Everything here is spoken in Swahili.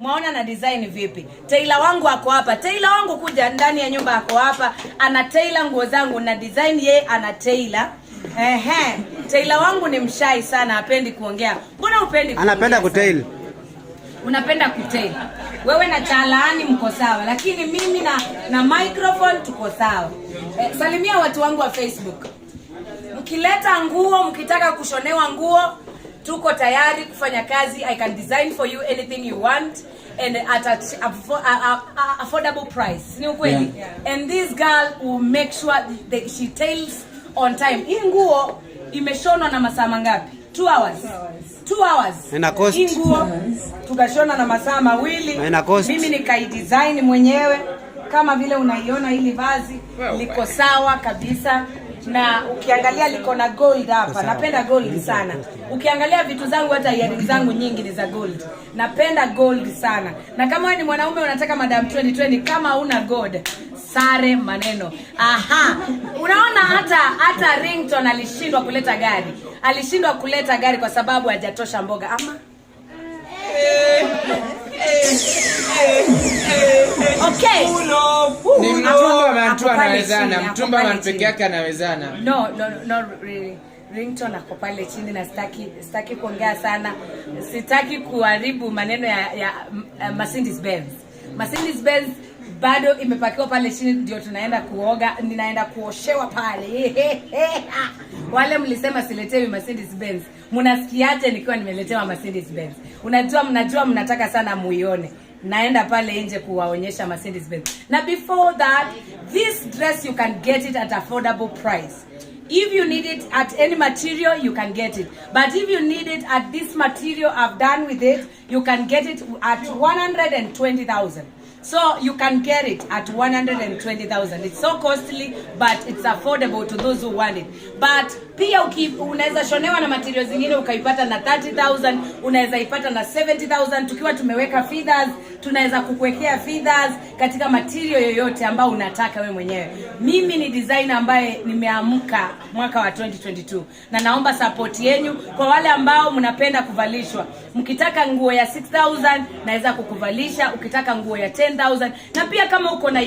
Mwaona na design vipi? Tailor wangu ako hapa. Tailor wangu kuja ndani ya nyumba ako hapa. Ana tailor nguo zangu na design ye ana tailor. Tailor wangu ni mshai sana, hapendi kuongea. Mbona upendi kuongea? Anapenda kutail. Unapenda kutail. Wewe na chalaani mko sawa, lakini mimi na microphone tuko sawa. Salimia watu wangu wa Facebook. Mkileta nguo, mkitaka kushonewa nguo, tuko tayari kufanya kazi. I can design for you anything you want and at affordable price. Ni ukweli? Yeah. And this girl will make sure that she tails on time. Hii nguo imeshonwa na masaa mangapi? 2 hours. 2 hours. Ina cost. Hii nguo tukashona na masaa mawili. Mimi nikaidesign mwenyewe kama vile unaiona hili vazi liko sawa kabisa. Na ukiangalia liko na gold hapa. Napenda gold sana. Ukiangalia vitu zangu hata earrings zangu nyingi ni za gold. Napenda gold sana. Na kama wewe ni mwanaume unataka Madam 2020 kama una gold, sare maneno. Unaona hata Ringtone alishindwa kuleta gari. Alishindwa kuleta gari kwa sababu hajatosha mboga ama. Okay. Ni mtu anawezana, mtumba man peke yake anawezana. No really. Ringtone ako pale chini na sitaki kuongea sana. Sitaki kuharibu maneno ya Mercedes Benz. Mercedes Benz bado imepakiwa pale chini, ndio tunaenda kuoga, ninaenda kuoshewa pale. Wale mlisema siletewi Mercedes Benz. Mnasikiaje nikiwa nimeletewa Mercedes Benz? Mnajua mnataka sana muione. Naenda pale nje kuwaonyesha Mercedes Benz. Na before that, this dress you can get it at affordable price. If you need it at any material, you can get it. But if you need it at this material I've done with it, you can get it at 120,000. So you can get it at 120,000. It's so costly, but it's affordable to those who want it. But pia unaweza shonewa na materials zingine ukaipata na 30,000, unaweza ipata na 70,000. Tukiwa tumeweka feathers, tunaweza kukuwekea feathers katika material yoyote ambao unataka we mwenyewe. Mimi ni designer ambaye nimeamka mwaka wa 2022 na naomba support yenu kwa wale ambao mnapenda kuvalishwa. Mkitaka nguo ya 6,000 naweza kukuvalisha, ukitaka nguo ya 10,000, na pia kama uko na